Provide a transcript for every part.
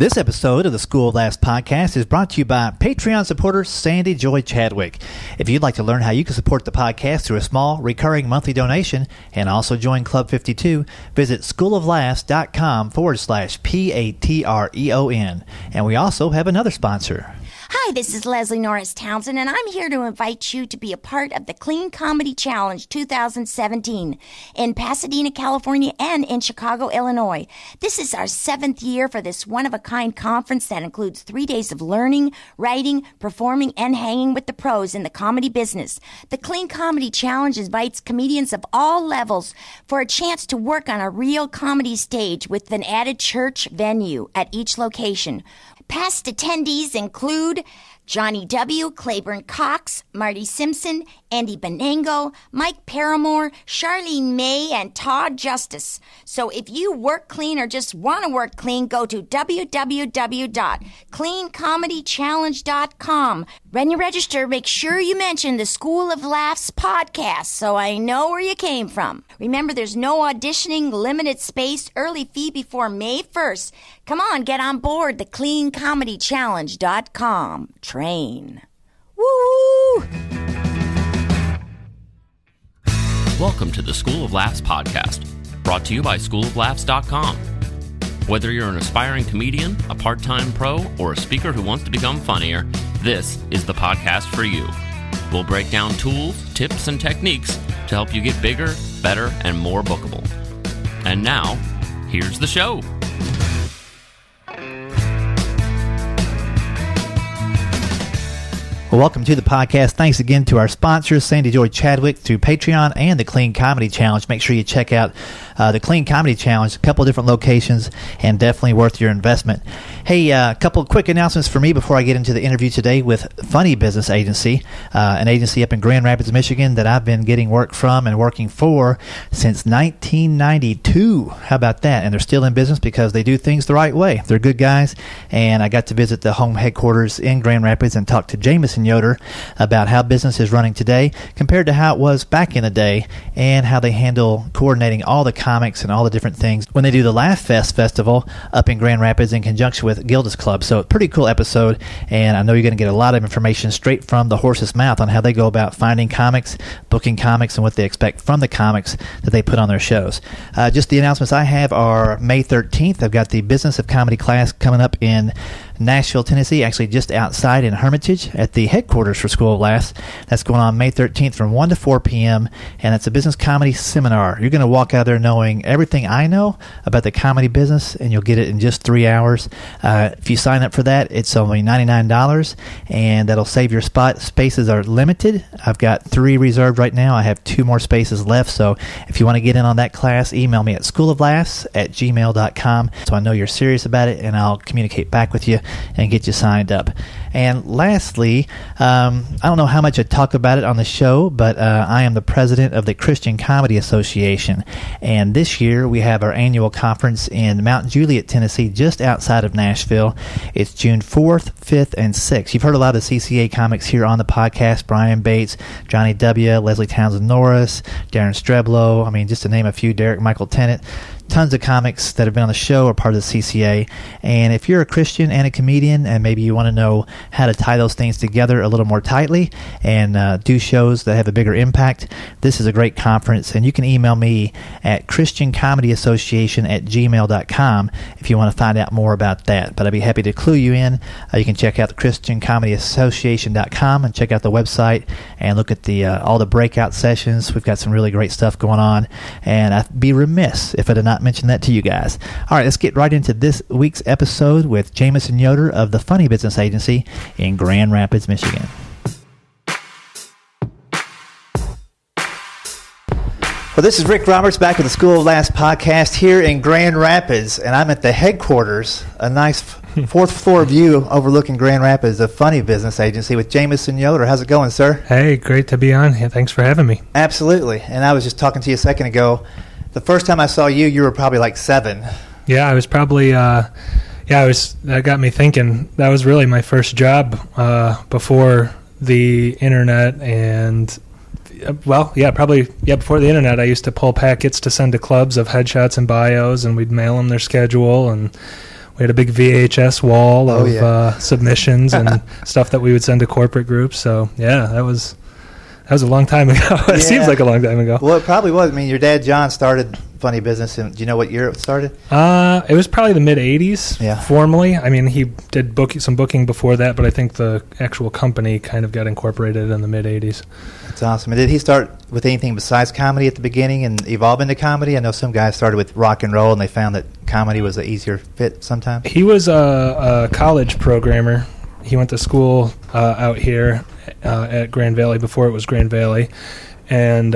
This episode of the School of Laughs podcast is brought to you by Patreon supporter Sandy Joy Chadwick. If you'd like to learn how you can support the podcast through a small, recurring monthly donation and also join Club 52, visit schooloflaughs.com/PATREON. And we also have another sponsor. Hi, this is Leslie Norris Townsend, and I'm here to invite you to be a part of the Clean Comedy Challenge 2017 in Pasadena, California, and in Chicago, Illinois. This is our 7th year for this one-of-a-kind conference that includes 3 days of learning, writing, performing, and hanging with the pros in the comedy business. The Clean Comedy Challenge invites comedians of all levels for a chance to work on a real comedy stage with an added church venue at each location. Past attendees include Johnny W., Claiborne Cox, Marty Simpson, Andy Benango, Mike Paramore, Charlene May, and Todd Justice. So if you work clean or just want to work clean, go to www.cleancomedychallenge.com. When you register, make sure you mention the School of Laughs podcast so I know where you came from. Remember, there's no auditioning, limited space, early fee before May 1st. Come on, get on board the cleancomedychallenge.com train. Woo! Welcome to the School of Laughs podcast, brought to you by schooloflaughs.com. Whether you're an aspiring comedian, a part-time pro, or a speaker who wants to become funnier, this is the podcast for you. We'll break down tools, tips, and techniques to help you get bigger, better, and more bookable. And now, here's the show. Well, welcome to the podcast. Thanks again to our sponsors, Sandy Joy Chadwick, through Patreon and the Clean Comedy Challenge. Make sure you check out the Clean Comedy Challenge, a couple of different locations, and definitely worth your investment. Hey, a couple of quick announcements for me before I get into the interview today with Funny Business Agency, an agency up in Grand Rapids, Michigan that I've been getting work from and working for since 1992. How about that? And they're still in business because they do things the right way. They're good guys, and I got to visit the home headquarters in Grand Rapids and talk to Jamison Yoder about how business is running today compared to how it was back in the day and how they handle coordinating all the comics and all the different things when they do the LaughFest festival up in Grand Rapids in conjunction with Gilda's Club. So pretty cool episode, and I know you're going to get a lot of information straight from the horse's mouth on how they go about finding comics, booking comics, and what they expect from the comics that they put on their shows. Just the announcements I have are May 13th. I've got the Business of Comedy class coming up in Nashville, Tennessee, actually just outside in Hermitage at the headquarters for School of Laughs. That's going on May 13th from 1 to 4 p.m., and it's a business comedy seminar. You're going to walk out there knowing everything I know about the comedy business, and you'll get it in just 3 hours. If you sign up for that, it's only $99, and that'll save your spot. Spaces are limited. I've got 3 reserved right now. I have 2 more spaces left, so if you want to get in on that class, email me at schooloflaughs@gmail.com so I know you're serious about it, and I'll communicate back with you and get you signed up. And lastly, I don't know how much I talk about it on the show, but I am the president of the Christian Comedy Association. And this year we have our annual conference in Mount Juliet, Tennessee, just outside of Nashville. It's June 4th, 5th, and 6th. You've heard a lot of the CCA comics here on the podcast: Brian Bates, Johnny W., Leslie Townsend Norris, Darren Streblow, just to name a few, Derek Michael Tennant. Tons of comics that have been on the show are part of the CCA. And if you're a Christian and a comedian and maybe you want to know how to tie those things together a little more tightly and do shows that have a bigger impact, this is a great conference. And you can email me at christiancomedyassociation@gmail.com if you want to find out more about that. But I'd be happy to clue you in. You can check out the christiancomedyassociation.com and check out the website and look at the all the breakout sessions. We've got some really great stuff going on. And I'd be remiss if I did not mention that to you guys. All right, let's get right into this week's episode with Jamison Yoder of the Funny Business Agency in Grand Rapids, Michigan. Well, this is Rick Roberts back with the School of Laughs podcast here in Grand Rapids, and I'm at the headquarters, a nice 4th floor view overlooking Grand Rapids, the Funny Business Agency with Jamison Yoder. How's it going, sir? Hey, great to be on here. Thanks for having me. Absolutely. And I was just talking to you a second ago. The first time I saw you, you were probably like 7. Yeah, I was probably, that got me thinking. That was really my first job before the internet and, before the internet, I used to pull packets to send to clubs of headshots and bios, and we'd mail them their schedule, and We had a big VHS wall of submissions and stuff that we would send to corporate groups. So yeah, that was a long time ago. It seems like a long time ago. Well, it probably was. I mean, your dad John started Funny Business. Do you know what year it started? It was probably the mid '80s. Yeah. Formally, I mean, he did some booking before that, but I think the actual company kind of got incorporated in the mid '80s. That's awesome. And did he start with anything besides comedy at the beginning and evolve into comedy? I know some guys started with rock and roll, and they found that comedy was an easier fit sometimes. He was a college programmer. He went to school out here at Grand Valley before it was Grand Valley, and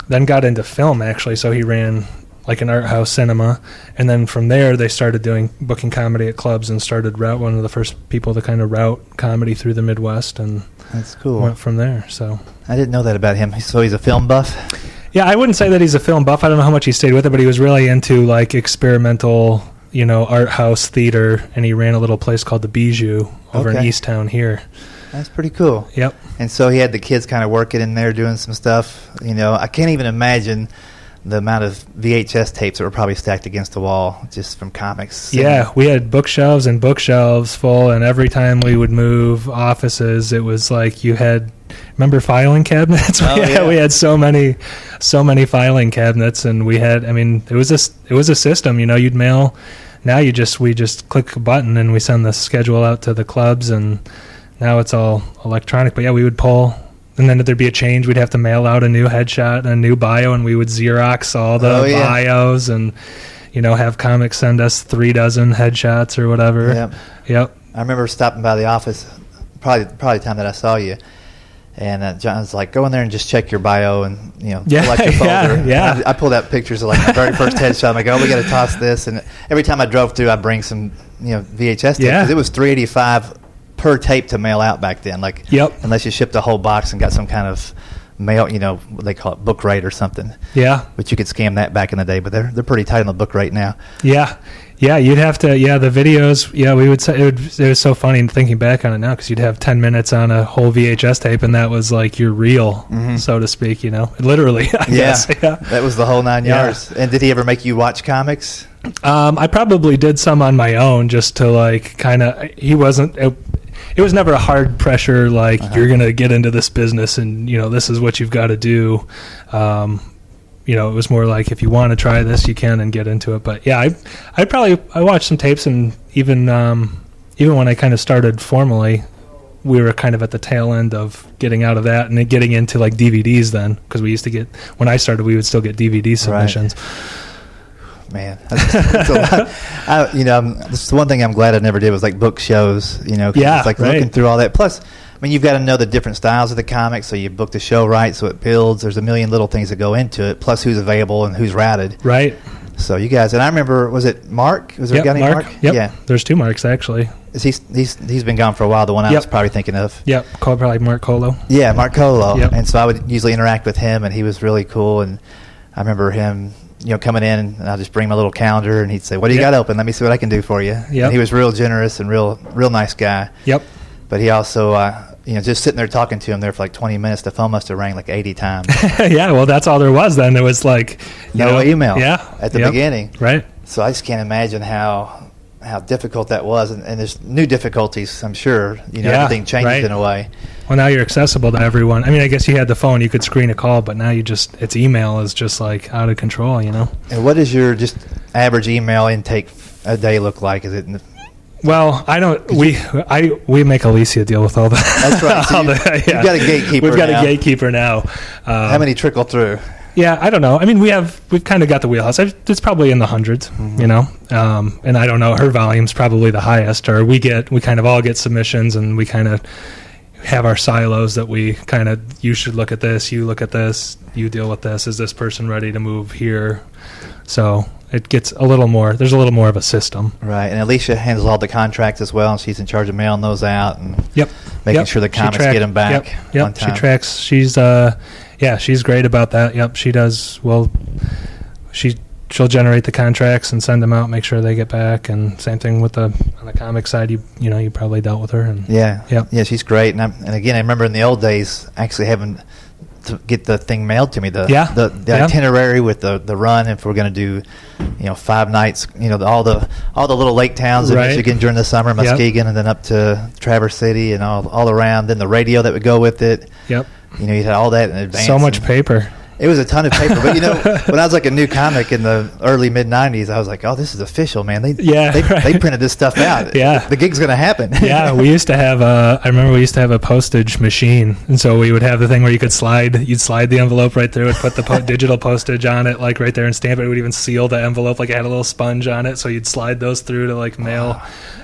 then got into film, actually. So he ran like an art house cinema, and then from there they started booking comedy at clubs and started one of the first people to kind of route comedy through the Midwest, and that's cool. Went from there. So I didn't know that about him. So he's a film buff? Yeah, I wouldn't say that he's a film buff. I don't know how much he stayed with it, but he was really into like experimental, art house theater, and he ran a little place called the Bijou over in East Town here. That's pretty cool. Yep. And so he had the kids kind of working in there doing some stuff. I can't even imagine the amount of VHS tapes that were probably stacked against the wall just from comics. Yeah, we had bookshelves and bookshelves full, and every time we would move offices, it was like remember filing cabinets? We had so many filing cabinets, and it was a system. You'd mail. Now we just click a button and we send the schedule out to the clubs, and now it's all electronic. But yeah, we would pull, and then if there'd be a change, we'd have to mail out a new headshot and a new bio, and we would Xerox all the bios and have comics send us 36 headshots or whatever. Yep. I remember stopping by the office, probably the time that I saw you. And John's like, go in there and just check your bio and, pull out your folder. Yeah. I pulled out pictures of like my very first headshot. I'm like, we got to toss this. And every time I drove through, I'd bring some, VHS tape. Because it was $3.85 per tape to mail out back then. Like, unless you shipped a whole box and got some kind of mail, what they call it, book rate or something. Yeah. But you could scam that back in the day. But they're pretty tight on the book rate now. Yeah. Yeah, you'd have to. Yeah, the videos. Yeah, we would say it was so funny thinking back on it now, because you'd have 10 minutes on a whole VHS tape, and that was like your reel, so to speak. Literally. I guess. Yeah, that was the whole 9 yards. And did he ever make you watch comics? I probably did some on my own, just to like kind of. He wasn't. It was never a hard pressure like you're gonna get into this business, and this is what you've got to do. It was more like, if you want to try this, you can, and get into it. But yeah, I watched some tapes, and even when I kind of started formally, we were kind of at the tail end of getting out of that and then getting into like DVDs then, because we used to get, when I started, we would still get DVD submissions. Right. Man, that's a lot. This is the one thing I'm glad I never did was like book shows. It's like looking through all that. Plus, you've got to know the different styles of the comics, so you book the show right, so it builds. There's a million little things that go into it, plus who's available and who's routed. Right. So you guys, and I remember, was it Mark? Was there a guy named Mark? Yep. Yeah. There's two Marks, actually. He's been gone for a while, the one I was probably thinking of. Yep, probably Mark Colo. Yeah, Mark Colo. Yep. And so I would usually interact with him, and he was really cool, and I remember him coming in, and I'll just bring my little calendar, and he'd say, what do you got open? Let me see what I can do for you. Yep. And he was real generous and real nice guy. Yep. But he also, just sitting there talking to him there for like 20 minutes, the phone must have rang like 80 times. Yeah, well, that's all there was then. There was like... No email at the beginning. Right. So I just can't imagine how difficult that was. And there's new difficulties, I'm sure. Everything changes in a way. Well, now you're accessible to everyone. I guess you had the phone, you could screen a call, but now it's email is just like out of control, And what is your just average email intake a day look like? Is it... Well, I don't. We make Alicia deal with all that. That's right. So you've got a gatekeeper. We've got a gatekeeper now. How many trickle through? Yeah, I don't know. We've kind of got the wheelhouse. It's probably in the hundreds, and I don't know. Her volume's probably the highest. Or we kind of all get submissions, and we kind of have our silos that we kind of. You should look at this. You look at this. You deal with this. Is this person ready to move here? So. It gets a little more. There's a little more of a system, right? And Alicia handles all the contracts as well, and she's in charge of mailing those out and making sure the comics get them back. Yep. She tracks. She's she's great about that. Yep, she does. Well, she'll generate the contracts and send them out, make sure they get back, and same thing with on the comic side. You probably dealt with her. And yeah, she's great. And again, I remember in the old days actually having to get the thing mailed to me. The Yeah. itinerary with the run, if we're going to do 5 nights. All the little lake towns in Right. Michigan during the summer, Muskegon, and then up to Traverse City and all around. Then the radio that would go with it. Yep. You had all that in advance. So much paper. It was a ton of paper, but when I was like a new comic in the early mid '90s, I was like, "Oh, this is official, man! They printed this stuff out. Yeah, the gig's gonna happen." Yeah, we used to have I remember we used to have a postage machine, and so we would have the thing where you'd slide the envelope right through it, put the digital postage on it, like right there, and stamp it. It would even seal the envelope, like it had a little sponge on it, so you'd slide those through to like mail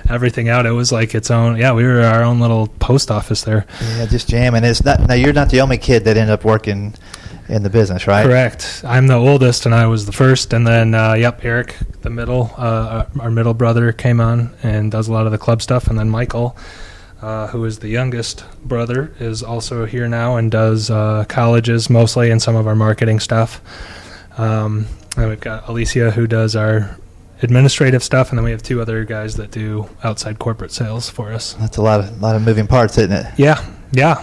everything out. It was like its own. Yeah, we were our own little post office there. Yeah, just jamming. It's not now. You're not the only kid that ended up working in the business, right? Correct. I'm the oldest, and I was the first. And then, Eric, the middle, our middle brother, came on and does a lot of the club stuff. And then Michael, who is the youngest brother, is also here now and does colleges mostly and some of our marketing stuff. And we've got Alicia, who does our administrative stuff, and then we have 2 other guys that do outside corporate sales for us. That's a lot of moving parts, isn't it? Yeah.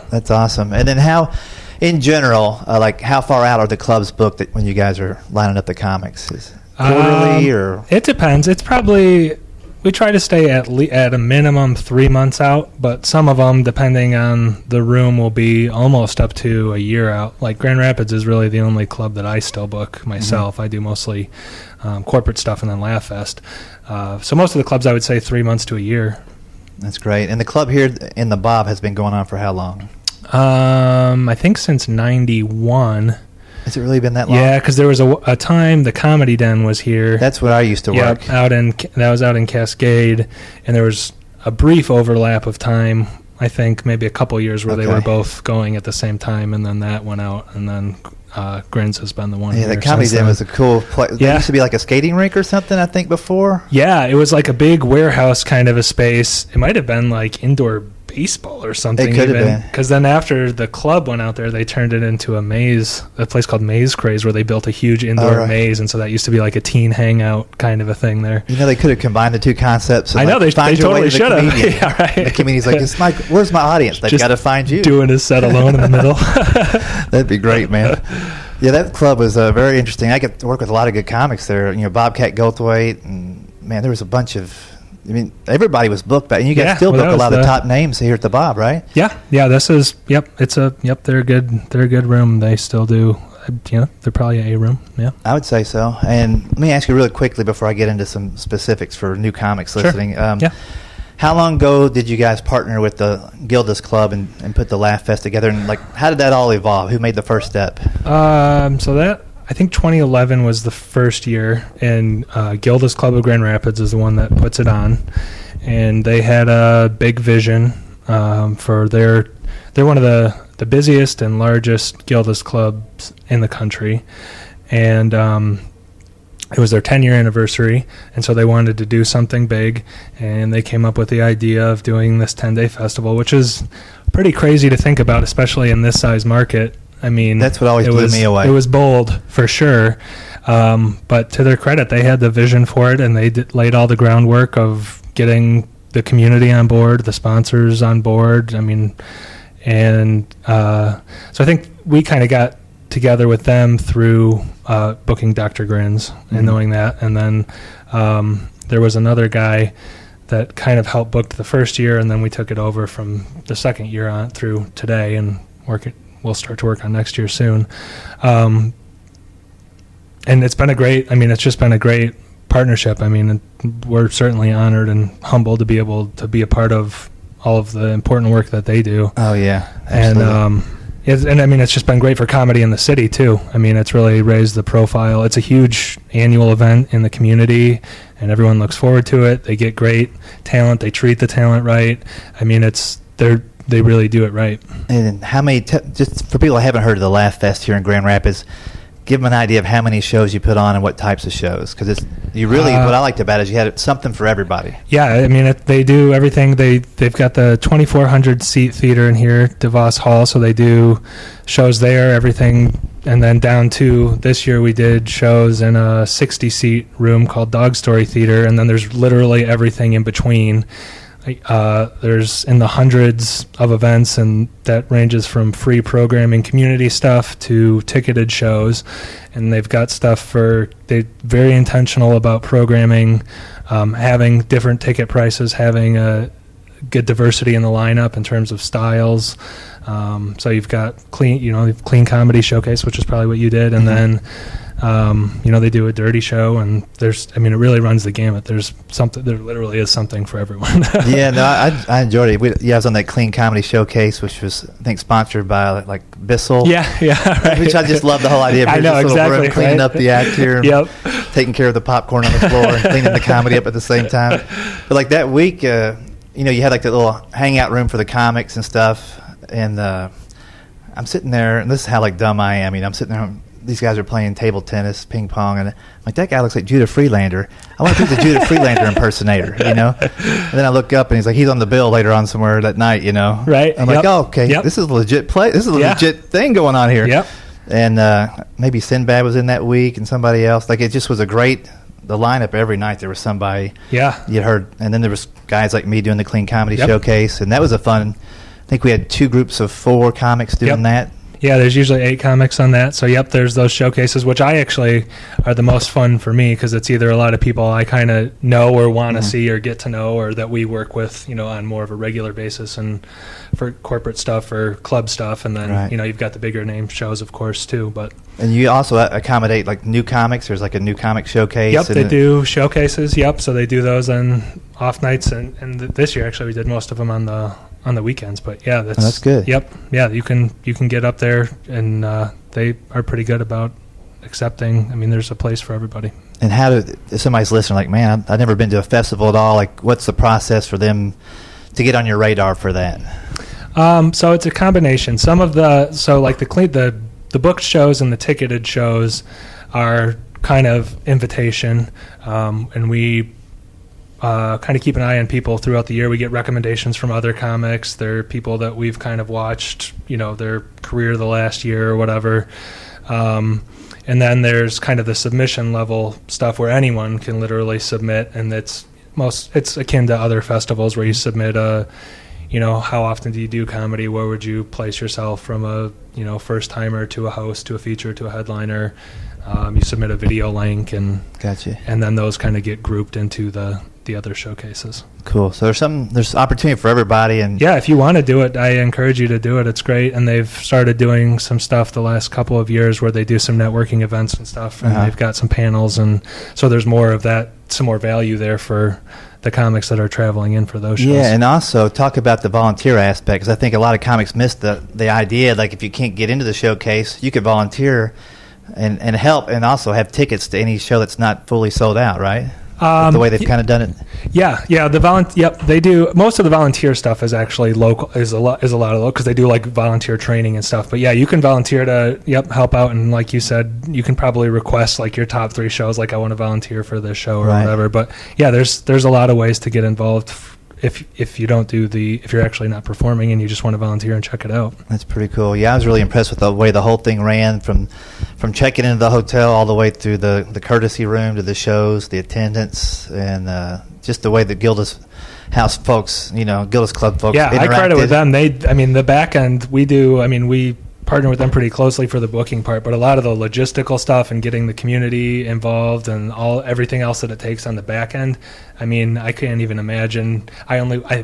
That's awesome. And then how? In general, like how far out are the clubs booked when you guys are lining up the comics? Is it quarterly or? It depends. It's probably, we try to stay at a minimum 3 months out, but some of them, depending on the room, will be almost up to a year out. Like Grand Rapids is really the only club that I still book myself. Mm-hmm. I do mostly corporate stuff and then LaughFest. So most of the clubs, I would say 3 months to a year. That's great. And the club here in the Bob has been going on for how long? I think since 91. Has it really been that long? Yeah, because there was a time the Comedy Den was here. That's where I used to work. That was out in Cascade, and there was a brief overlap of time, I think maybe a couple years where they were both going at the same time, and then that went out, and then Grins has been the one. Yeah, the Comedy Den was a cool place. Yeah. There used to be like a skating rink or something, I think, before. Yeah, it was like a big warehouse kind of a space. It might have been like indoor baseball or something. It could have been. Because then after the club went out there, they turned it into a place called Maze Craze, where they built a huge indoor maze, and so that used to be like a teen hangout kind of a thing there. They could have combined the two concepts. And I know, they totally should have. Yeah, right. The comedian's like, where's my audience? They've got to find you. Doing his set alone in the middle. That'd be great, man. Yeah, that club was very interesting. I got to work with a lot of good comics there. Bobcat Goldthwait, and man, there was a bunch of. Everybody was booked, and you guys still book a lot of the top names here at the Bob, right? Yeah. This is they're a good room. They still do. They're probably a room. Yeah, I would say so. And let me ask you really quickly before I get into some specifics for new comics listening. Sure. How long ago did you guys partner with the Gilda's Club and put the LaughFest together? And how did that all evolve? Who made the first step? I think 2011 was the first year, and Gilda's Club of Grand Rapids is the one that puts it on, and they had a big vision for they're one of the busiest and largest Gilda's clubs in the country, and it was their 10-year anniversary, and so they wanted to do something big, and they came up with the idea of doing this 10-day festival, which is pretty crazy to think about, especially in this size market. That's what always blew me away. It was bold, for sure. But to their credit, they had the vision for it, and they laid all the groundwork of getting the community on board, the sponsors on board. So I think we kind of got together with them through booking Dr. Grins and knowing that. And then there was another guy that kind of helped book the first year, and then we took it over from the second year on through today and we'll start to work on next year soon. And it's been it's just been a great partnership. We're certainly honored and humbled to be able to be a part of all of the important work that they do. Oh yeah. Absolutely. And it's just been great for comedy in the city too. It's really raised the profile. It's a huge annual event in the community, and everyone looks forward to it. They get great talent. They treat the talent right. They really do it right. And how many, just for people who haven't heard of the LaughFest here in Grand Rapids, give them an idea of how many shows you put on and what types of shows. Because what I liked about it is you had something for everybody. Yeah, they do everything. They've got the 2,400 seat theater in here, DeVos Hall, so they do shows there, everything. And then down to this year we did shows in a 60-seat room called Dog Story Theater, and then there's literally everything in between. There's in the hundreds of events, and that ranges from free programming, community stuff to ticketed shows. And they've got stuff they're very intentional about programming, having different ticket prices, having a good diversity in the lineup in terms of styles. So you've got clean comedy showcase, which is probably what you did, and then they do a dirty show, and it really runs the gamut. There literally is something for everyone. Yeah, no, I enjoyed it. I was on that clean comedy showcase, which was, I think, sponsored by like Bissell. Yeah, right. Which I just love the whole idea of I know, this little room, cleaning right? up the act here, and taking care of the popcorn on the floor, and cleaning the comedy up at the same time. But like that week, you had like that little hangout room for the comics and stuff, and I'm sitting there, and this is how like dumb I am. I'm sitting there. These guys are playing table tennis, ping pong, and I'm like, that guy looks like Judah Freelander. I want to be the Judah Freelander impersonator, And then I look up, and he's on the bill later on somewhere that night, Right. I'm like, oh, okay, this is a legit play. This is a legit thing going on here. Yep. And maybe Sinbad was in that week, and somebody else. Like, it just was the lineup every night. There was somebody you'd heard, and then there was guys like me doing the clean comedy showcase, and that was a fun. I think we had 2 groups of 4 comics doing that. Yeah, there's usually 8 comics on that. So, there's those showcases, which I actually are the most fun for me because it's either a lot of people I kind of know or want to see or get to know, or that we work with, on more of a regular basis, and for corporate stuff or club stuff. And then, you've got the bigger name shows, of course, too. And you also accommodate like new comics. There's like a new comic showcase. Yep, they do showcases. Yep, so they do those on off nights, and this year actually we did most of them on the weekends. But that's good. Yep, you can get up there, and they are pretty good about accepting. There's a place for everybody. And if somebody's listening, like, man, I've never been to a festival at all. Like, what's the process for them to get on your radar for that? So it's a combination. Some of the booked shows and the ticketed shows are kind of invitation, and we kind of keep an eye on people throughout the year. We get recommendations from other comics. They're people that we've kind of watched, their career the last year or whatever. And then there's kind of the submission level stuff where anyone can literally submit, and it's akin to other festivals where you submit how often do you do comedy? Where would you place yourself from a first timer to a host to a feature to a headliner? You submit a video link, and gotcha. And then those kind of get grouped into the other showcases. Cool. So there's opportunity for everybody, and if you want to do it, I encourage you to do it. It's great, and they've started doing some stuff the last couple of years where they do some networking events and stuff, and they've got some panels, and so there's more of that, some more value there for the comics that are traveling in for those shows. Yeah, and also talk about the volunteer aspect, because I think a lot of comics miss the idea, like if you can't get into the showcase, you could volunteer and help, and also have tickets to any show that's not fully sold out, right? The way they've kind of done it. They do. Most of the volunteer stuff is actually local. Is a lot of local because they do like volunteer training and stuff. But you can volunteer to help out, and like you said, you can probably request like your top 3 shows. Like I want to volunteer for this show or whatever. But there's a lot of ways to get involved. If you don't if you're actually not performing and you just want to volunteer and check it out. That's pretty cool. Yeah, I was really impressed with the way the whole thing ran, from checking into the hotel all the way through the courtesy room to the shows, the attendance, and just the way that Gilda's house folks, Gilda's club folks interacted. I credit with them. The back end we do. We partner with them pretty closely for the booking part, but a lot of the logistical stuff and getting the community involved and everything else that it takes on the back end. I can't even imagine.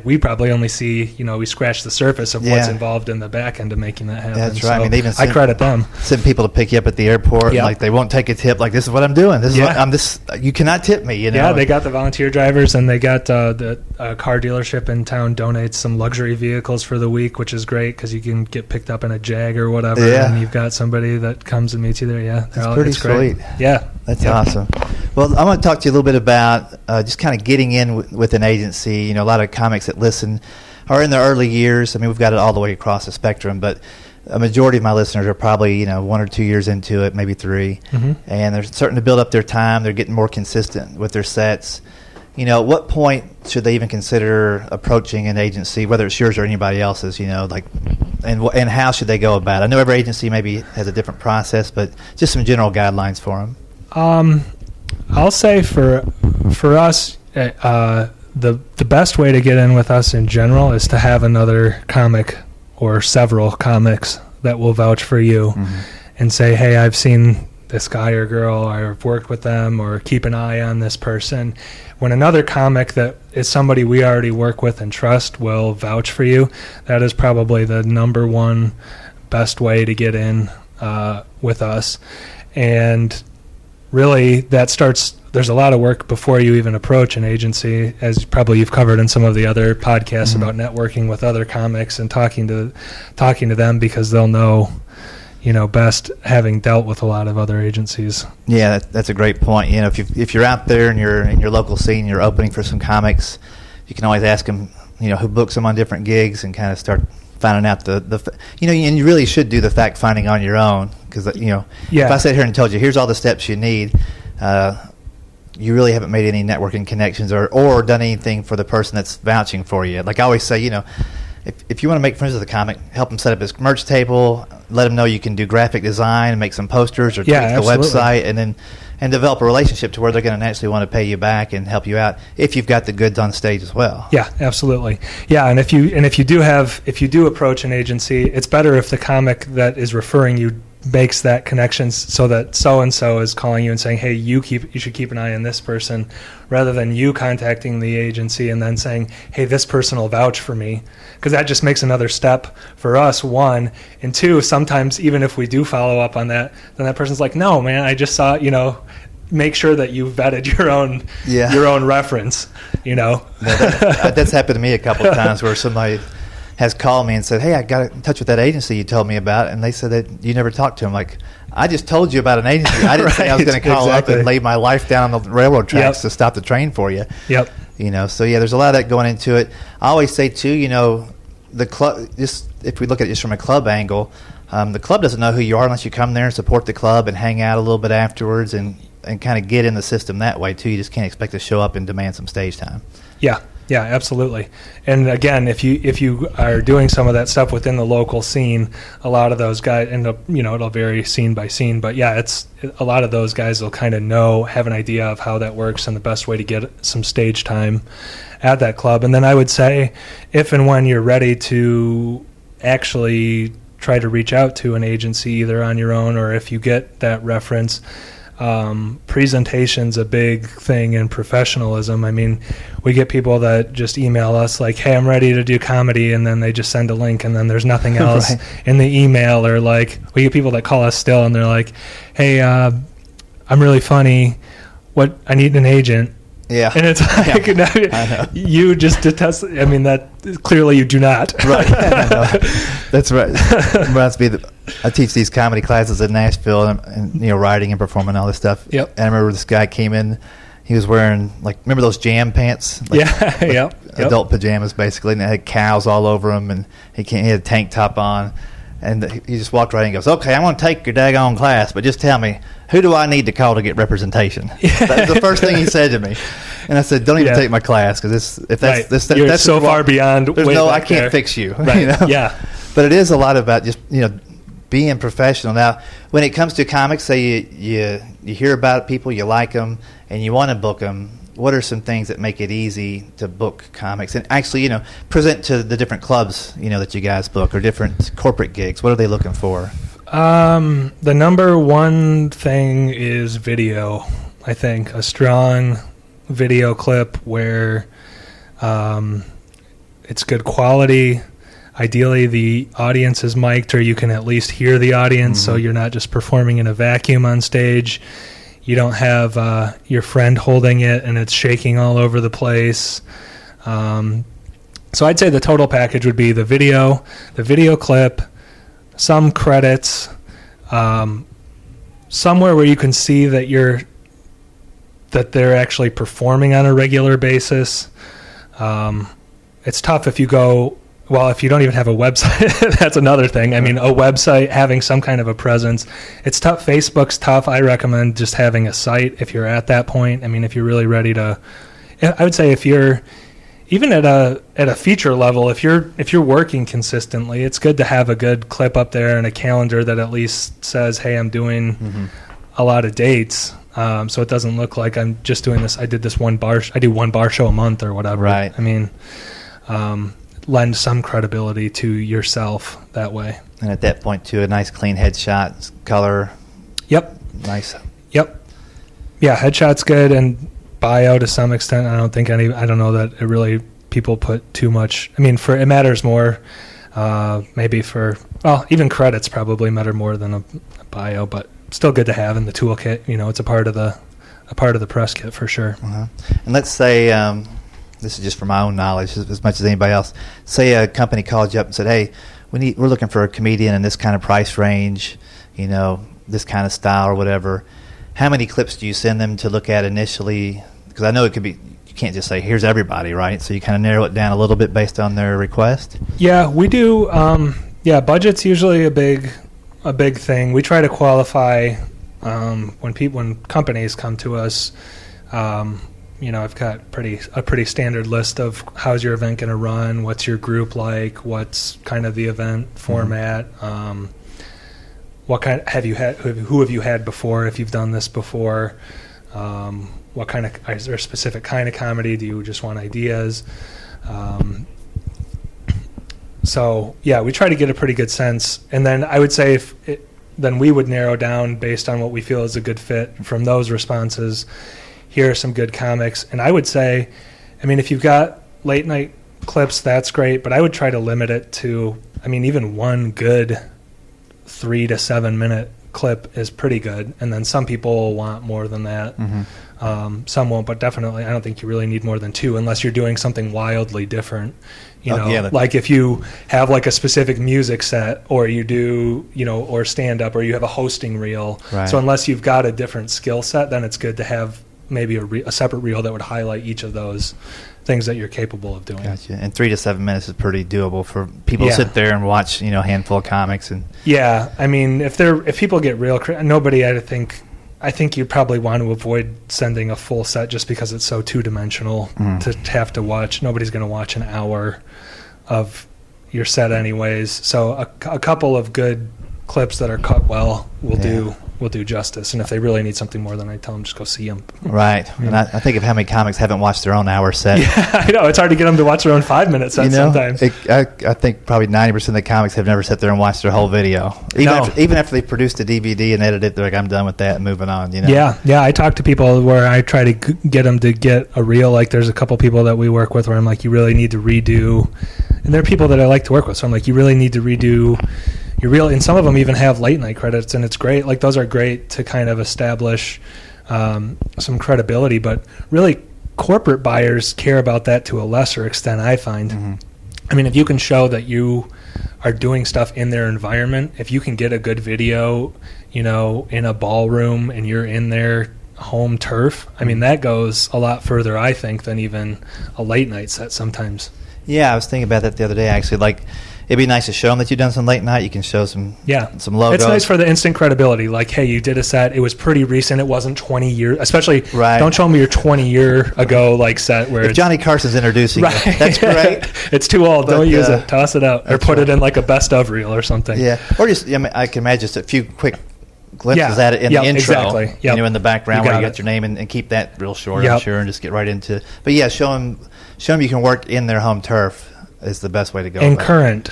We probably only see, we scratch the surface of what's involved in the back end of making that happen. That's right. So they even I credit them. Send people to pick you up at the airport. Like they won't take a tip. Like, this is what I'm doing. This is what you cannot tip me. Yeah, they got the volunteer drivers, and they got the car dealership in town donates some luxury vehicles for the week, which is great because you can get picked up in a Jag or whatever, and you've got somebody that comes and meets you there. That's pretty sweet. Yeah, that's awesome. Well, I want to talk to you a little bit about just kind of getting in with an agency. A lot of comics that listen are in their early years. We've got it all the way across the spectrum, but a majority of my listeners are probably 1 or 2 years into it, maybe 3, and they're starting to build up their time. They're getting more consistent with their sets. At what point should they even consider approaching an agency, whether it's yours or anybody else's? And how should they go about it? I know every agency maybe has a different process, but just some general guidelines for them. I'll say for us, the best way to get in with us in general is to have another comic or several comics that will vouch for you and say, hey, I've seen this guy or girl, or I've worked with them, or keep an eye on this person. When another comic that is somebody we already work with and trust will vouch for you, that is probably the number one best way to get in with us. And really, that starts, there's a lot of work before you even approach an agency, as probably you've covered in some of the other podcasts about networking with other comics and talking to them, because they'll know, best, having dealt with a lot of other agencies. Yeah, that's a great point. If you're out there and you're in your local scene, you're opening for some comics, you can always ask them, who books them on different gigs, and kind of start finding out and you really should do the fact finding on your own, because if I sat here and told you here's all the steps you need, you really haven't made any networking connections or done anything for the person that's vouching for you. Like I always say, if you want to make friends with a comic, help him set up his merch table, let him know you can do graphic design, make some posters, or tweak the website, and develop a relationship to where they're going to naturally want to pay you back and help you out if you've got the goods on stage as well. Yeah, absolutely. Yeah, and if you do approach an agency, it's better if the comic that is referring you makes that connection, so that so-and-so is calling you and saying, hey, you should keep an eye on this person, rather than you contacting the agency and then saying, hey, this person will vouch for me, because that just makes another step for us, one. And two, sometimes even if we do follow up on that, then that person's like, no, man, I just saw, make sure that you vetted your own reference, That's happened to me a couple of times where somebody has called me and said, hey, I got in touch with that agency you told me about, and they said that you never talked to them. Like, I just told you about an agency. I didn't say I was going to call up and lay my life down on the railroad tracks to stop the train for you. Yep. So yeah, there's a lot of that going into it. I always say too, the club, just if we look at it just from a club angle, the club doesn't know who you are unless you come there and support the club and hang out a little bit afterwards and kind of get in the system that way too. You just can't expect to show up and demand some stage time. Yeah, absolutely. And again, if you are doing some of that stuff within the local scene, a lot of those guys end up, it'll vary scene by scene, but yeah, a lot of those guys will kind of have an idea of how that works and the best way to get some stage time at that club. And then I would say, if and when you're ready to actually try to reach out to an agency, either on your own or if you get that reference, presentation's a big thing in professionalism. I mean, we get people that just email us like, hey, I'm ready to do comedy, and then they just send a link and then there's nothing else in the email. Or like, we get people that call us still and they're like, hey, I'm really funny, I need an agent. Yeah. And it's like, you just detest, that clearly you do not. Right. That's right. Reminds me that I teach these comedy classes in Nashville and writing and performing all this stuff. Yep. And I remember this guy came in, he was wearing, remember those jam pants? Adult pajamas, basically, and it had cows all over him, and he had a tank top on. And he just walked right in and goes, okay, I'm going to take your daggone class, but just tell me, who do I need to call to get representation? That was the first thing he said to me. And I said, don't even take my class, because you're so far beyond. I can't fix you. Right. Yeah. But it is a lot about just, being professional. Now, when it comes to comics, say you hear about people, you like them, and you want to book them, what are some things that make it easy to book comics and actually, present to the different clubs, that you guys book, or different corporate gigs? What are they looking for? The number one thing is video. I think a strong video clip where it's good quality. Ideally, the audience is mic'd, or you can at least hear the audience, so you're not just performing in a vacuum on stage. You don't have your friend holding it and it's shaking all over the place. So I'd say the total package would be the video clip, some credits, somewhere where you can see that they're actually performing on a regular basis. It's tough if you go, well, if you don't even have a website, that's another thing. I mean, a website, having some kind of a presence, it's tough. Facebook's tough. I recommend just having a site if you're at that point. I mean, if you're really ready to, I would say if you're even at a feature level, if you're working consistently, it's good to have a good clip up there and a calendar that at least says, hey, I'm doing a lot of dates. So it doesn't look like I'm just doing this. I do one bar show a month or whatever. Right. I mean, lend some credibility to yourself that way. And at that point, too, a nice clean headshot, color. Yep. Nice. Yep. Yeah, headshot's good, and bio to some extent. I don't know that it really people put too much. I mean, it matters more. Maybe even credits probably matter more than a bio, but still good to have in the toolkit. It's a part of the press kit for sure. Uh-huh. And let's say this is just for my own knowledge as much as anybody else. Say a company called you up and said, "Hey, we're looking for a comedian in this kind of price range, this kind of style or whatever." How many clips do you send them to look at initially? Because I know it could be, you can't just say, here's everybody, right? So you kind of narrow it down a little bit based on their request? Yeah, we do. Budget's usually a big thing. We try to qualify when companies come to us. I've got a pretty standard list of how's your event going to run, what's your group like, what's kind of the event format, what kind have you had, who have you had before if you've done this before, what kind of, is there a specific kind of comedy, do you just want ideas? So yeah, we try to get a pretty good sense, and then I would say then we would narrow down based on what we feel is a good fit from those responses. Here are some good comics. And I would say, if you've got late night clips, that's great, but I would try to limit it to, even one good 3 to 7 minute clip is pretty good. And then some people will want more than that. Mm-hmm. Some won't, but definitely I don't think you really need more than 2 unless you're doing something wildly different. Like if you have like a specific music set, or you do, or stand up, or you have a hosting reel. Right. So unless you've got a different skill set, then it's good to have maybe a separate reel that would highlight each of those things that you're capable of doing. Gotcha. And 3 to 7 minutes is pretty doable for people to sit there and watch, a handful of comics. And yeah, if people get real, nobody, I think you probably want to avoid sending a full set just because it's so two-dimensional to have to watch. Nobody's going to watch an hour of your set anyways. So a couple of good clips that are cut well will do justice. And if they really need something more, then I tell them just go see them. Right. And I think of how many comics haven't watched their own hour set. Yeah, I know. It's hard to get them to watch their own 5-minute set sometimes. I think probably 90% of the comics have never sat there and watched their whole video. Even after they produced a DVD and edited it, they're like, I'm done with that and moving on. Yeah. I talk to people where I try to get them to get a reel. Like there's a couple people that we work with where I'm like, you really need to redo. And there are people that I like to work with. So I'm like, you really need to redo your reel. And some of them even have late night credits, and it's great. Like those are great to kind of establish some credibility. But really, corporate buyers care about that to a lesser extent, I find. Mm-hmm. If you can show that you are doing stuff in their environment, if you can get a good video, in a ballroom and you're in their home turf, that goes a lot further, I think, than even a late night set sometimes. Yeah, I was thinking about that the other day, actually. Like, it'd be nice to show them that you've done some late night. You can show some logos. It's nice for the instant credibility. Like, hey, you did a set. It was pretty recent. It wasn't 20 years. Especially, don't show me your 20-year ago set where if Johnny Carson's introducing it, that's great. It's too old. Don't use it. Toss it out. Or put it in like a best of reel or something. Yeah. Or just, I can imagine just a few quick glimpses at it in the intro. Exactly. Yep. In the background where you got your name, and keep that real short, I'm sure, and just get right into it. But yeah, show them you can work in their home turf is the best way to go. And current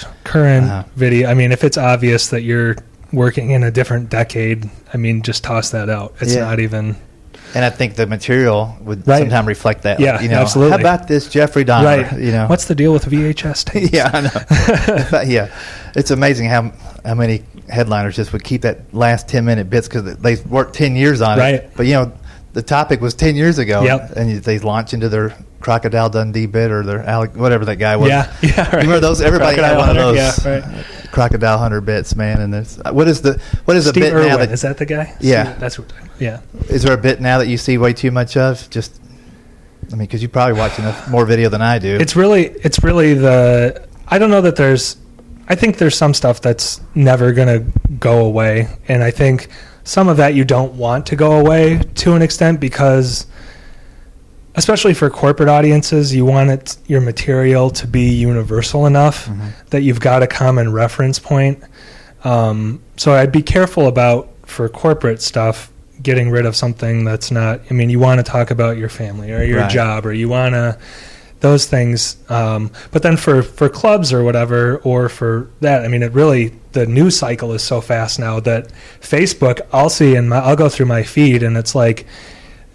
video. if it's obvious that you're working in a different decade, just toss that out. It's not even. And I think the material would sometimes reflect that. Yeah, absolutely. How about this Jeffrey Dahmer? Right. What's the deal with VHS tapes? Yeah, I know. Yeah, it's amazing how many headliners just would keep that last 10-minute bits because they worked 10 years on it. But the topic was 10 years ago, and they launch into their Crocodile Dundee bit or their whatever that guy was. Yeah, right. Remember those? Everybody Crocodile had one Hunter, of those Crocodile Hunter bits, man. And there's what is the Steve bit Irwin, now? Is that the guy? Yeah, that's what. Yeah. Is there a bit now that you see way too much of? Just, because you probably watch enough more video than I do. It's really the. I don't know that there's. I think there's some stuff that's never going to go away, and I think some of that you don't want to go away to an extent because, especially for corporate audiences, you want your material to be universal enough that you've got a common reference point. So I'd be careful about, for corporate stuff, getting rid of something that's not, I mean, you want to talk about your family or your job, or you want to, those things. But then for clubs or whatever, or for that, I mean, it really, the news cycle is so fast now that Facebook, I'll see, and I'll go through my feed, and it's like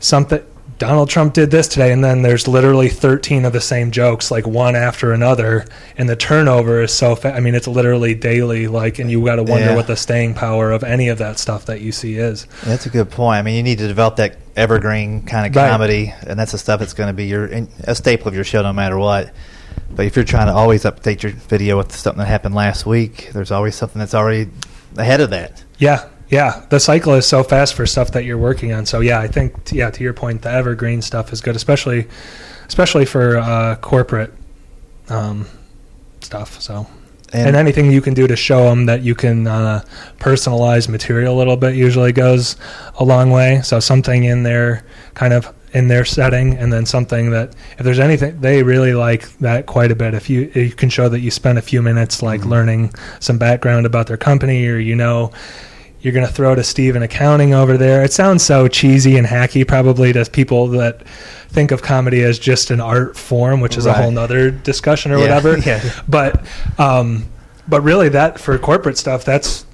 something, Donald Trump did this today, and then there's literally 13 of the same jokes, like one after another, and the turnover is so fast. I mean, it's literally daily, like, and you got to wonder what the staying power of any of that stuff that you see is. That's a good point. I mean, you need to develop that evergreen kind of comedy, and that's the stuff that's going to be a staple of your show no matter what. But if you're trying to always update your video with something that happened last week, there's always something that's already ahead of that. Yeah, the cycle is so fast for stuff that you're working on. So yeah, I think to your point, the evergreen stuff is good, especially for corporate stuff. So and anything you can do to show them that you can personalize material a little bit usually goes a long way. So something in there, kind of in their setting, and then something that, if there's anything, they really like that quite a bit. If you can show that you spent a few minutes like learning some background about their company, or you're going to throw to Steve in accounting over there. It sounds so cheesy and hacky probably to people that think of comedy as just an art form, which is a whole nother discussion or whatever. Yeah. But really, that for corporate stuff, that's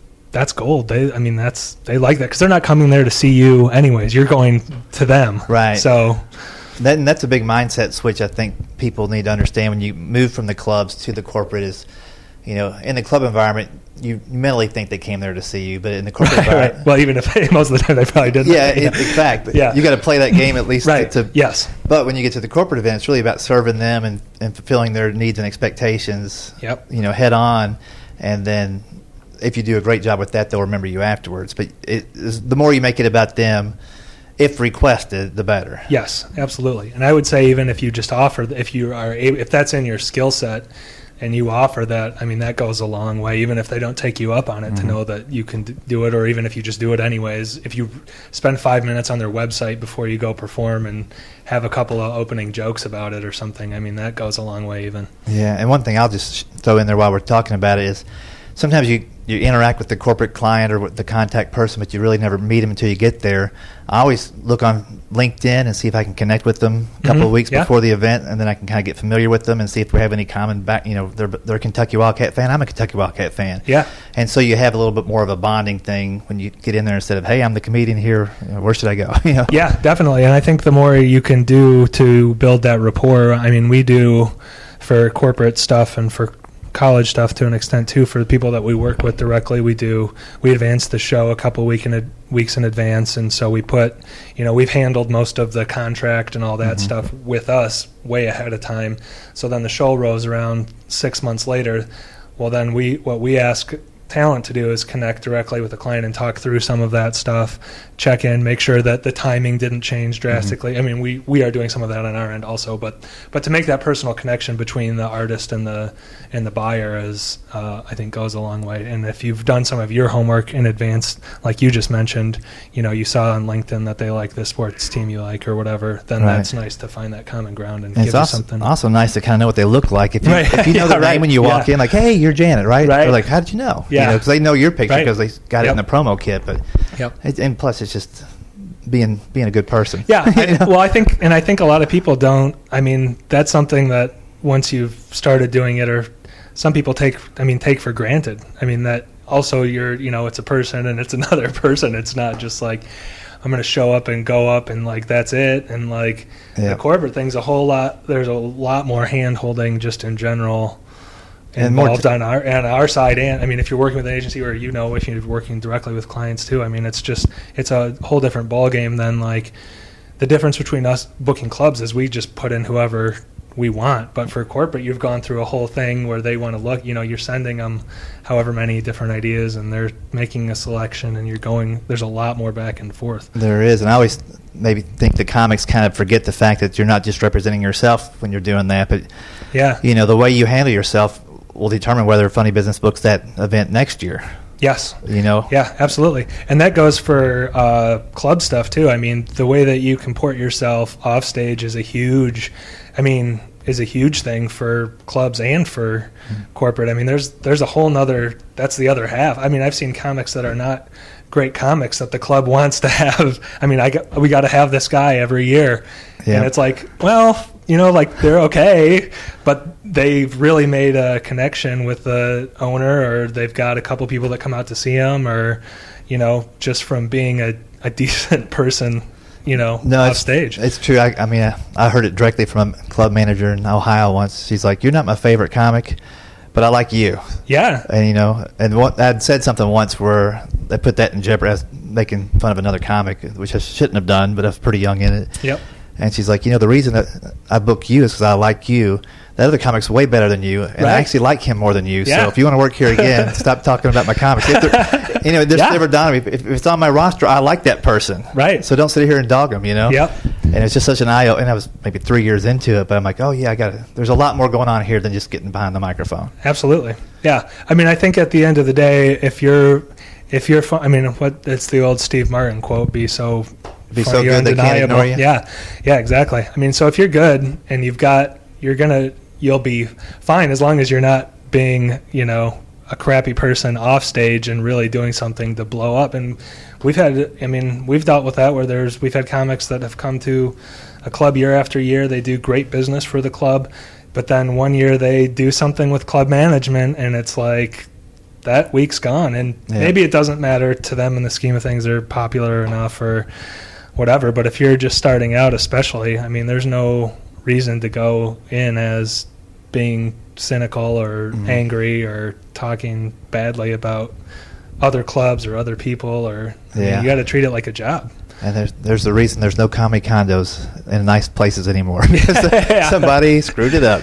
gold. They like that because they're not coming there to see you anyways. You're going to them. Right. So that's a big mindset switch I think people need to understand when you move from the clubs to the corporate is, in the club environment, you mentally think they came there to see you, but in the corporate environment... Right. Well, even if most of the time they probably didn't. Yeah, in fact. But you got to play that game at least. Yes. But when you get to the corporate event, it's really about serving them and fulfilling their needs and expectations, head on. And then if you do a great job with that, they'll remember you afterwards. But the more you make it about them, if requested, the better. Yes, absolutely. And I would say even if you just offer, if that's in your skill set, and you offer that, I mean, that goes a long way, even if they don't take you up on it, to know that you can do it, or even if you just do it anyways. If you spend 5 minutes on their website before you go perform and have a couple of opening jokes about it or something, I mean, that goes a long way even. Yeah, and one thing I'll just throw in there while we're talking about it is sometimes you interact with the corporate client or with the contact person, but you really never meet them until you get there. I always look on LinkedIn and see if I can connect with them a couple of weeks before the event, and then I can kind of get familiar with them and see if we have any common they're a Kentucky Wildcat fan, I'm a Kentucky Wildcat fan. Yeah. And so you have a little bit more of a bonding thing when you get in there instead of, hey, I'm the comedian here, where should I go? Yeah, definitely. And I think the more you can do to build that rapport, I mean, we do for corporate stuff and for college stuff to an extent too. For the people that we work with directly, we advance the show a couple weeks in advance, and so we put, we've handled most of the contract and all that stuff with us way ahead of time. So then the show rolls around 6 months later. Well, then what we ask talent to do is connect directly with the client and talk through some of that stuff, check in, make sure that the timing didn't change drastically. I mean, we are doing some of that on our end also, but to make that personal connection between the artist and the buyer is, I think, goes a long way. And if you've done some of your homework in advance, like you just mentioned, you saw on LinkedIn that they like the sports team you like or whatever, then that's nice to find that common ground and give you something. Also nice to kind of know what they look like. If you know the name when you walk in, like, hey, you're Janet, right? Or like, how did you know? Yeah. Because they know your picture because they got it in the promo kit. But and plus, it's just being a good person. Yeah. I think a lot of people don't. I mean, that's something that once you've started doing it, or some people take for granted. I mean, that also it's a person and it's another person. It's not just like, I'm going to show up and go up and like that's it. And like the corporate thing's there's a lot more hand holding just in general. Involved on our side, and I mean, if you're working with an agency, or if you're working directly with clients too, I mean, it's a whole different ball game than like the difference between us booking clubs is we just put in whoever we want. But for corporate, you've gone through a whole thing where they want to look. You're sending them however many different ideas, and they're making a selection, and there's a lot more back and forth. There is, and I always maybe think the comics kind of forget the fact that you're not just representing yourself when you're doing that, but the way you handle yourself will determine whether Funny Business books that event next year. Yes. Yeah, absolutely. And that goes for club stuff too. I mean, the way that you comport yourself off stage is a huge thing for clubs and for corporate. I mean, there's a whole nother, that's the other half. I mean, I've seen comics that are not great comics that the club wants to have. I mean, we got to have this guy every year. Yeah. And it's like, well, like they're okay, but they've really made a connection with the owner, or they've got a couple people that come out to see them, or, just from being a decent person, off stage. It's true. I mean, I heard it directly from a club manager in Ohio once. She's like, "You're not my favorite comic, but I like you." Yeah. And, and I'd said something once where they put that in jeopardy. I was making fun of another comic, which I shouldn't have done, but I was pretty young in it. Yep. And she's like, the reason that I book you is because I like you. That other comic's way better than you, and I actually like him more than you. Yeah. So if you want to work here again, stop talking about my comics. This never dawned on me. If it's on my roster, I like that person. Right. So don't sit here and dog them, Yep. And it's just such an eye-opener. And I was maybe 3 years into it, but I'm like, oh, yeah, there's a lot more going on here than just getting behind the microphone. Absolutely. Yeah. I mean, I think at the end of the day, if you're fun, I mean, it's the old Steve Martin quote, be so good they can't ignore you. Yeah, exactly. I mean, so if you're good and you'll be fine as long as you're not being, a crappy person off stage and really doing something to blow up. And we've dealt with that where we've had comics that have come to a club year after year. They do great business for the club, but then one year they do something with club management and it's like, that week's gone. And maybe it doesn't matter to them in the scheme of things. They're popular enough or whatever. But if you're just starting out especially, I mean, there's no reason to go in as being cynical or angry or talking badly about other clubs or other people. Or you got to treat it like a job. And there's the reason there's no comedy condos in nice places anymore. Because somebody screwed it up.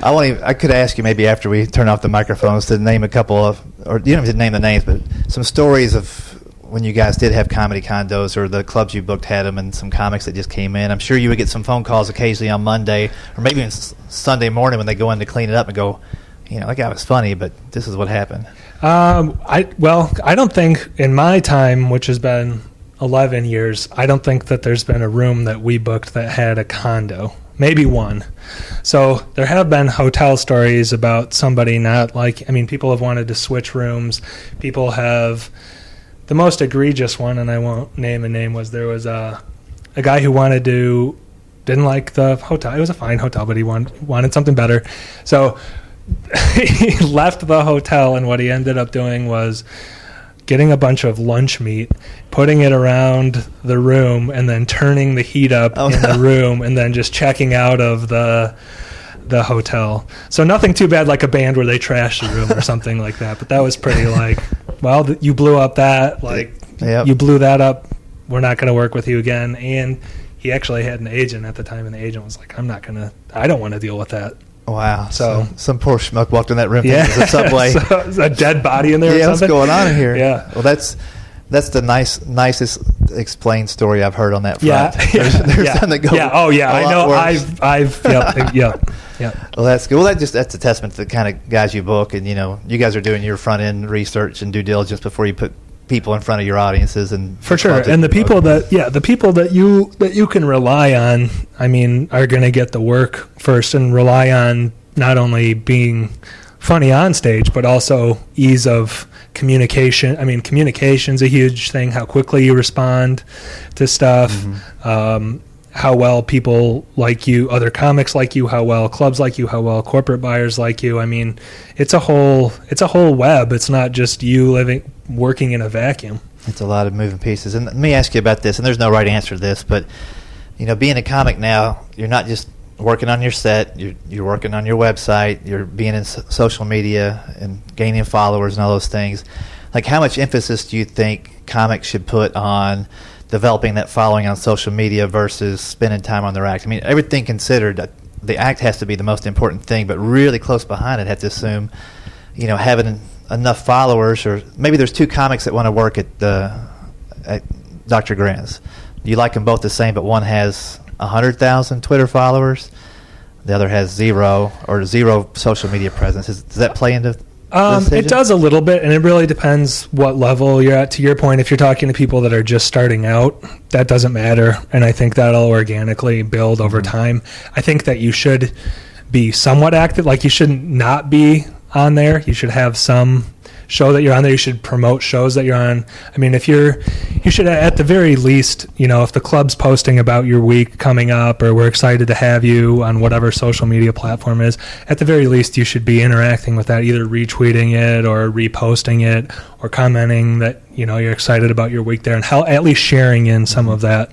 I could ask you maybe after we turn off the microphones to name a couple of, or you don't have to name the names, but some stories of when you guys did have comedy condos or the clubs you booked had them, and some comics that just came in. I'm sure you would get some phone calls occasionally on Monday or maybe even Sunday morning when they go in to clean it up and go, that guy was funny, but this is what happened. I don't think in my time, which has been 11 years, I don't think that there's been a room that we booked that had a condo. Maybe one. So there have been hotel stories about somebody people have wanted to switch rooms. People have, the most egregious one, and I won't name a name, was there was a guy who didn't like the hotel. It was a fine hotel, but he wanted something better. So he left the hotel, and what he ended up doing was getting a bunch of lunch meat, putting it around the room, and then turning the heat up the room, and then just checking out of the hotel. So nothing too bad like a band where they trashed the room or something like that. But that was pretty you blew up that. You blew that up. We're not going to work with you again. And he actually had an agent at the time, and the agent was like, I don't want to deal with that. Wow. So some poor schmuck walked in that room. Yeah. It was a subway. So it was a dead body in there or something. What's going on in here? Yeah. Well, that's the nicest explained story I've heard on that front. Yeah. There's some that go Oh, yeah. I know. Worse. Yeah. Well, that's good. Well, that's a testament to the kind of guys you book. And, you guys are doing your front-end research and due diligence before you put people in front of your audiences. And for sure. And the people that you can rely on, I mean, are going to get the work first and rely on not only being funny on stage, but also ease of communication. I mean, communication's a huge thing, how quickly you respond to stuff, how well people like you, other comics like you, how well clubs like you, how well corporate buyers like you. I mean, it's a whole web. It's not just you working in a vacuum. It's a lot of moving pieces. And let me ask you about this, and there's no right answer to this, but being a comic now, you're not just working on your set, you're working on your website, you're being in social media and gaining followers and all those things. Like, how much emphasis do you think comics should put on developing that following on social media versus spending time on their act? I mean, everything considered, the act has to be the most important thing, but really close behind it, have to assume, having enough followers, or maybe there's two comics that want to work at Dr. Grant's. You like them both the same, but one has 100,000 Twitter followers, the other has zero social media presence. Does that play into it does a little bit, and it really depends what level you're at. To your point, if you're talking to people that are just starting out, that doesn't matter, and I think that'll organically build over time. I think that you should be somewhat active. Like, you shouldn't not be on there. You should have some show that you're on there. You should promote shows that you're on. I mean, you should at the very least, if the club's posting about your week coming up, or we're excited to have you on whatever social media platform is, at the very least, you should be interacting with that, either retweeting it or reposting it or commenting that, you're excited about your week there, and at least sharing in some of that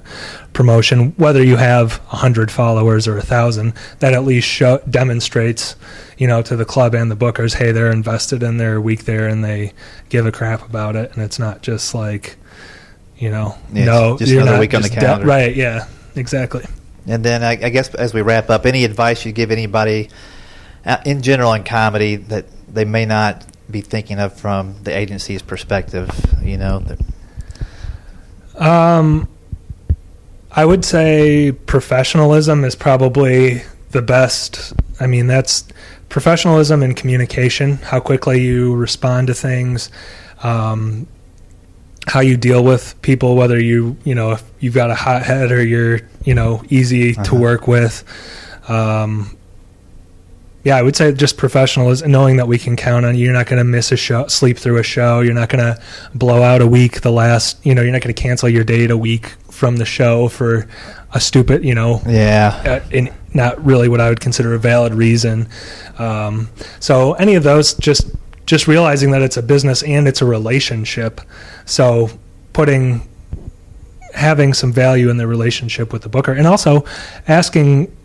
promotion, whether you have 100 followers or 1,000, that at least demonstrates, to the club and the bookers, hey, they're invested in their week there and they give a crap about it, and it's not just like, no, just you're another not week on the calendar. Right? Yeah, exactly. And then I guess as we wrap up, any advice you give anybody in general in comedy that they may not be thinking of from the agency's perspective? I would say professionalism is probably the best. I mean, that's professionalism and communication, how quickly you respond to things, how you deal with people, whether if you've got a hot head or you're, easy to work with. I would say just professionalism, knowing that we can count on you. You're not going to miss a show, sleep through a show. You're not going to blow out a week you're not going to cancel your date a week from the show for a stupid, not really what I would consider a valid reason. So any of those, just realizing that it's a business and it's a relationship. So having some value in the relationship with the booker, and also asking,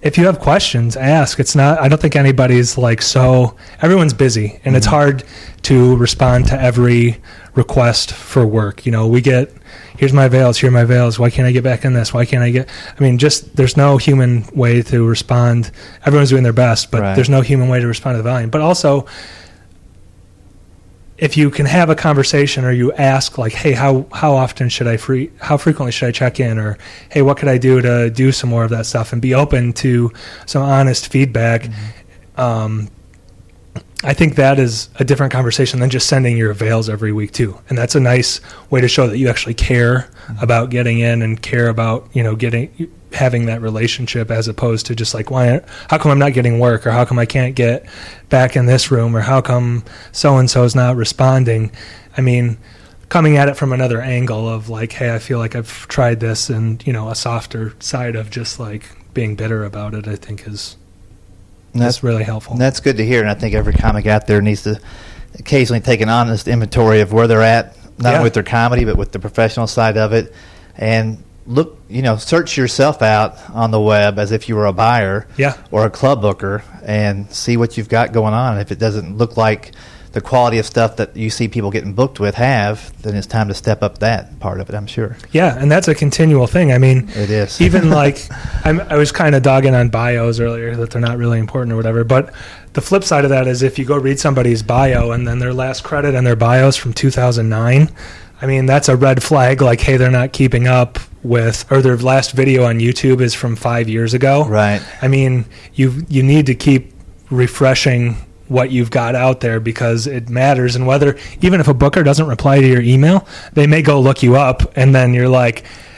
if you have questions, ask. It's not, I don't think anybody's everyone's busy, and it's hard to respond to every request for work. We get, here's my veils, here are my veils, why can't I get back in this? Why can't I there's no human way to respond. Everyone's doing their best, but there's no human way to respond to the volume. But also, if you can have a conversation, or you ask hey, how often how frequently should I check in, or hey, what could I do to do some more of that stuff, and be open to some honest feedback. I think that is a different conversation than just sending your veils every week too. And that's a nice way to show that you actually care about getting in, and care about, having that relationship, as opposed to just how come I'm not getting work, or how come I can't get back in this room, or how come so-and-so is not responding. I mean, coming at it from another angle of hey, I feel like I've tried this, and, a softer side of just being bitter about it, I think that's really helpful. That's good to hear, and I think every comic out there needs to occasionally take an honest inventory of where they're at, not only with their comedy, but with the professional side of it, and look, search yourself out on the web as if you were a buyer or a club booker, and see what you've got going on. If it doesn't look like the quality of stuff that you see people getting booked with then it's time to step up that part of it, I'm sure. Yeah, and that's a continual thing. I mean, it is. Even I was kind of dogging on bios earlier, that they're not really important or whatever, but the flip side of that is, if you go read somebody's bio and then their last credit in their bios from 2009, I mean, that's a red flag, hey, they're not keeping up with, or their last video on YouTube is from 5 years ago. Right. I mean, you need to keep refreshing what you've got out there, because it matters. And even if a booker doesn't reply to your email, they may go look you up, and then you're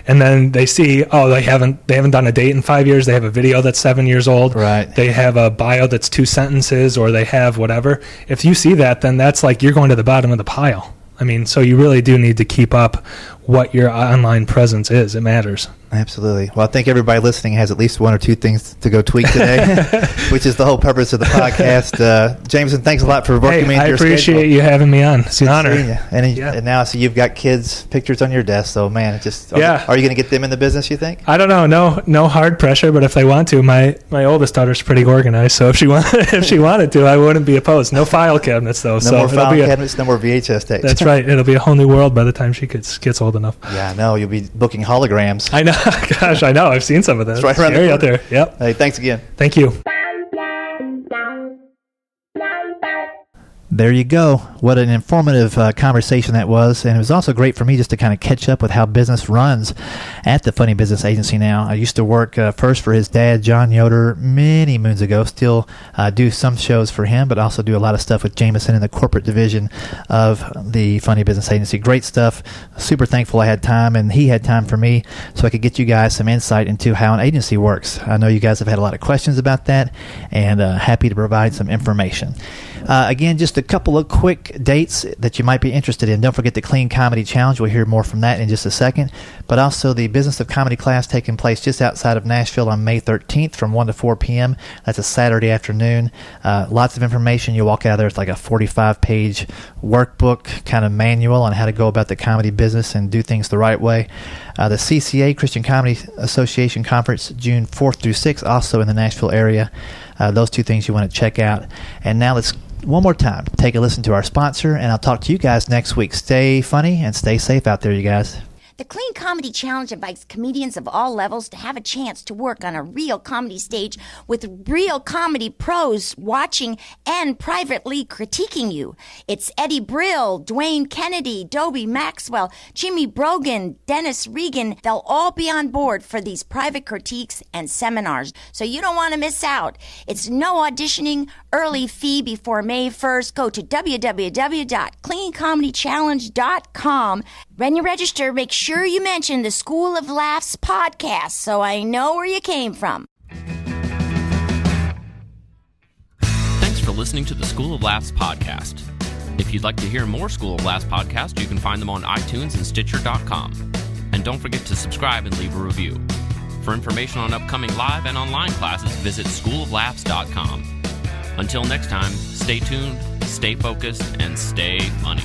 and then they see, they haven't done a date in 5 years. They have a video that's 7 years old. Right. They have a bio that's 2 sentences, or they have whatever. If you see that, then that's you're going to the bottom of the pile. I mean, so you really do need to keep up what your online presence is. It matters. Absolutely. Well, I think everybody listening has at least one or two things to go tweak today, which is the whole purpose of the podcast. Jameson, thanks a lot for working me into your schedule. I appreciate you having me on. It's an honor. And now I see you've got kids' pictures on your desk, so man, are you going to get them in the business, you think? I don't know. No hard pressure, but if they want to, my oldest daughter's pretty organized, so if she wanted to, I wouldn't be opposed. No file cabinets, though. No more file cabinets, no more VHS tapes. That's right. It'll be a whole new world by the time she gets old enough. Yeah, I know. You'll be booking holograms. I know. Gosh, I know. I've seen some of that. It's right around the corner. Out there. Yep. Hey, thanks again. Thank you. There you go. What an informative conversation that was. And it was also great for me just to kind of catch up with how business runs at the Funny Business Agency now. I used to work first for his dad, John Yoder, many moons ago. Still do some shows for him, but also do a lot of stuff with Jamison in the corporate division of the Funny Business Agency. Great stuff. Super thankful I had time, and he had time for me, so I could get you guys some insight into how an agency works. I know you guys have had a lot of questions about that, and happy to provide some information. Again, just a a couple of quick dates that you might be interested in. Don't forget the Clean Comedy Challenge. We'll hear more from that in just a second. But also the Business of Comedy class taking place just outside of Nashville on May 13th from 1 to 4 p.m. That's a Saturday afternoon. Lots of information. You walk out of there, it's like a 45-page workbook kind of manual on how to go about the comedy business and do things the right way. The CCA, Christian Comedy Association Conference, June 4th through 6th, also in the Nashville area. Those two things you want to check out. And now let's, one more time, take a listen to our sponsor, and I'll talk to you guys next week. Stay funny and stay safe out there, you guys. The Clean Comedy Challenge invites comedians of all levels to have a chance to work on a real comedy stage with real comedy pros watching and privately critiquing you. It's Eddie Brill, Dwayne Kennedy, Dobie Maxwell, Jimmy Brogan, Dennis Regan. They'll all be on board for these private critiques and seminars, so you don't want to miss out. It's no auditioning, early fee before May 1st. Go to www.cleancomedychallenge.com. When you register, make sure you mention the School of Laughs podcast so I know where you came from. Thanks for listening to the School of Laughs podcast. If you'd like to hear more School of Laughs podcasts, you can find them on iTunes and Stitcher.com. And don't forget to subscribe and leave a review. For information on upcoming live and online classes, visit schooloflaughs.com. Until next time, stay tuned, stay focused, and stay funny.